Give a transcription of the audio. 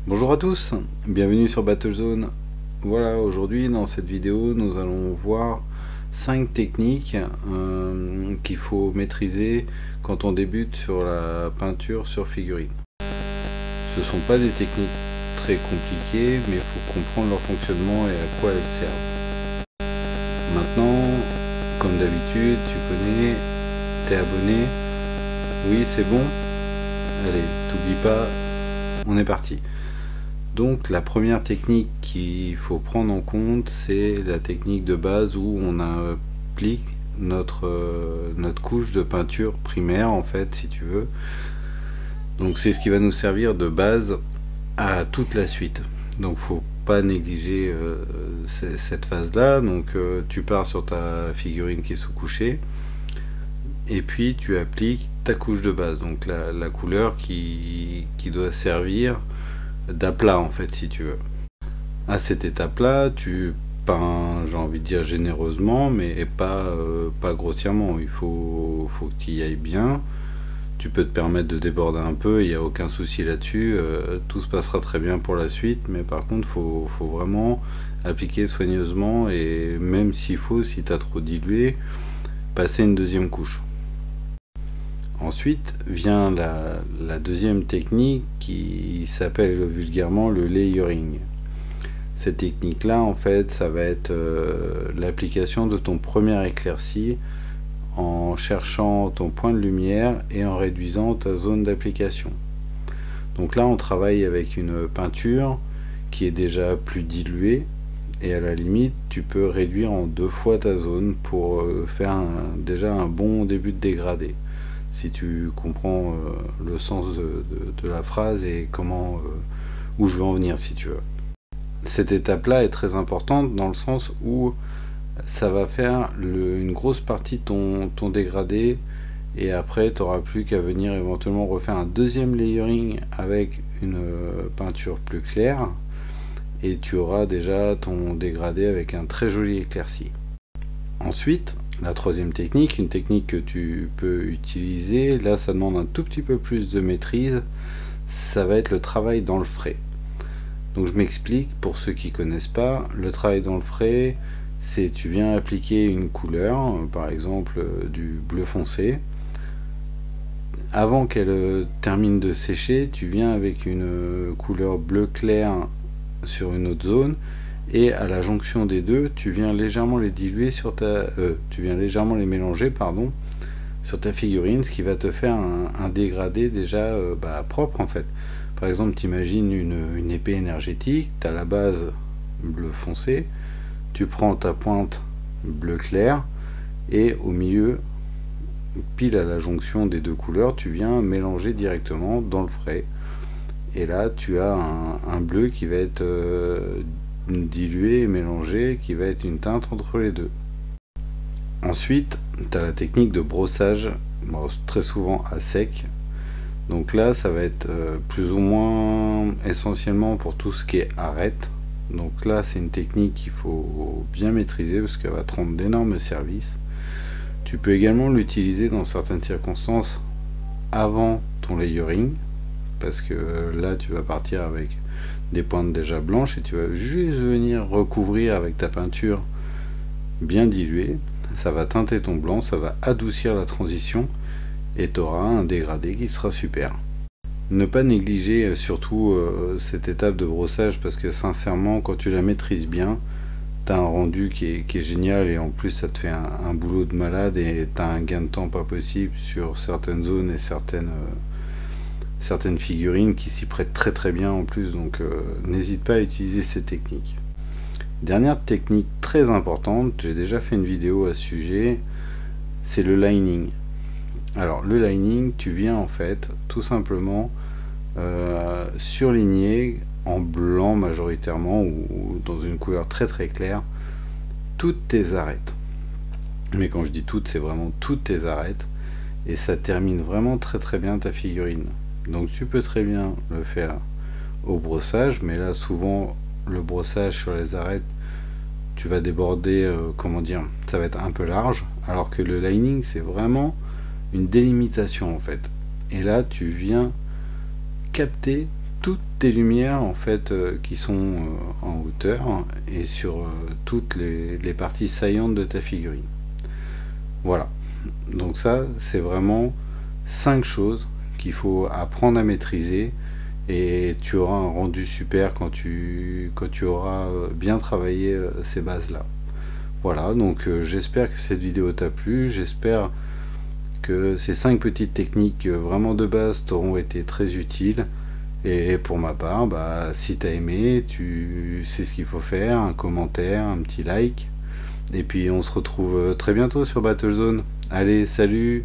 Bonjour à tous, bienvenue sur Battlezone. Voilà, aujourd'hui dans cette vidéo nous allons voir 5 techniques qu'il faut maîtriser quand on débute sur la peinture sur figurine. Ce ne sont pas des techniques très compliquées, mais il faut comprendre leur fonctionnement et à quoi elles servent. Maintenant, comme d'habitude, tu connais, t'es abonné, oui c'est bon, allez, t'oublie pas, on est parti. Donc la première technique qu'il faut prendre en compte, c'est la technique de base où on applique notre couche de peinture primaire, en fait, si tu veux. Donc c'est ce qui va nous servir de base à toute la suite. Donc faut pas négliger cette phase là. Donc tu pars sur ta figurine qui est sous-couchée et puis tu appliques ta couche de base, donc la couleur qui doit servir d'aplat, en fait, si tu veux. À cette étape là tu peins, j'ai envie de dire, généreusement, mais pas grossièrement. Il faut que tu y ailles bien. Tu peux te permettre de déborder un peu, il n'y a aucun souci là-dessus, tout se passera très bien pour la suite, mais par contre faut vraiment appliquer soigneusement, et même s'il faut, si tu as trop dilué, passer une deuxième couche. Ensuite vient la deuxième technique qui s'appelle vulgairement le layering. Cette technique là, en fait, ça va être l'application de ton premier éclairci en cherchant ton point de lumière et en réduisant ta zone d'application. Donc là on travaille avec une peinture qui est déjà plus diluée, et à la limite tu peux réduire en 2 fois ta zone pour faire déjà un bon début de dégradé, si tu comprends le sens de la phrase et comment où je veux en venir, si tu veux. Cette étape là est très importante dans le sens où ça va faire une grosse partie de ton dégradé, et après tu n'auras plus qu'à venir éventuellement refaire un deuxième layering avec une peinture plus claire, et tu auras déjà ton dégradé avec un très joli éclairci. Ensuite, la troisième technique, une technique que tu peux utiliser, là ça demande un tout petit peu plus de maîtrise, ça va être le travail dans le frais. Donc je m'explique pour ceux qui connaissent pas. Le travail dans le frais, c'est tu viens appliquer une couleur, par exemple du bleu foncé. Avant qu'elle termine de sécher, tu viens avec une couleur bleu clair sur une autre zone, et à la jonction des deux, tu viens légèrement les diluer sur tu viens légèrement les mélanger, pardon, sur ta figurine, ce qui va te faire un dégradé déjà propre, en fait. Par exemple, tu imagines une épée énergétique, tu as la base bleu foncé, tu prends ta pointe bleu clair, et au milieu, pile à la jonction des deux couleurs, tu viens mélanger directement dans le frais. Et là, tu as un bleu qui va être dilué et mélangé, qui va être une teinte entre les deux. Ensuite, tu as la technique de brossage, très souvent à sec. Donc là, ça va être plus ou moins essentiellement pour tout ce qui est arête. Donc là, c'est une technique qu'il faut bien maîtriser parce qu'elle va te rendre d'énormes services. Tu peux également l'utiliser dans certaines circonstances avant ton layering, parce que là, tu vas partir avec des pointes déjà blanches et tu vas juste venir recouvrir avec ta peinture bien diluée. Ça va teinter ton blanc, ça va adoucir la transition, et tu auras un dégradé qui sera super. Ne pas négliger surtout cette étape de brossage, parce que sincèrement, quand tu la maîtrises bien, tu as un rendu qui est génial, et en plus ça te fait un boulot de malade, et tu as un gain de temps pas possible sur certaines zones et certaines figurines qui s'y prêtent très très bien en plus. Donc n'hésite pas à utiliser ces techniques. Dernière technique très importante, j'ai déjà fait une vidéo à ce sujet, c'est le lining. Alors le lining, tu viens en fait tout simplement surligner en blanc majoritairement, ou dans une couleur très très claire, toutes tes arêtes. Mais quand je dis toutes, c'est vraiment toutes tes arêtes, et ça termine vraiment très très bien ta figurine. Donc tu peux très bien le faire au brossage, mais là souvent le brossage sur les arêtes, tu vas déborder, comment dire, ça va être un peu large, alors que le lining c'est vraiment une délimitation en fait. Et là tu viens capter toutes tes lumières en fait qui sont en hauteur et sur toutes les parties saillantes de ta figurine. Voilà, donc ça c'est vraiment 5 choses qu'il faut apprendre à maîtriser, et tu auras un rendu super quand tu auras bien travaillé ces bases là. Voilà, donc j'espère que cette vidéo t'a plu, j'espère que ces 5 petites techniques vraiment de base t'auront été très utiles. Et pour ma part, bah, si t'as aimé, tu sais ce qu'il faut faire, un commentaire, un petit like. Et puis on se retrouve très bientôt sur Battlezone. Allez, salut!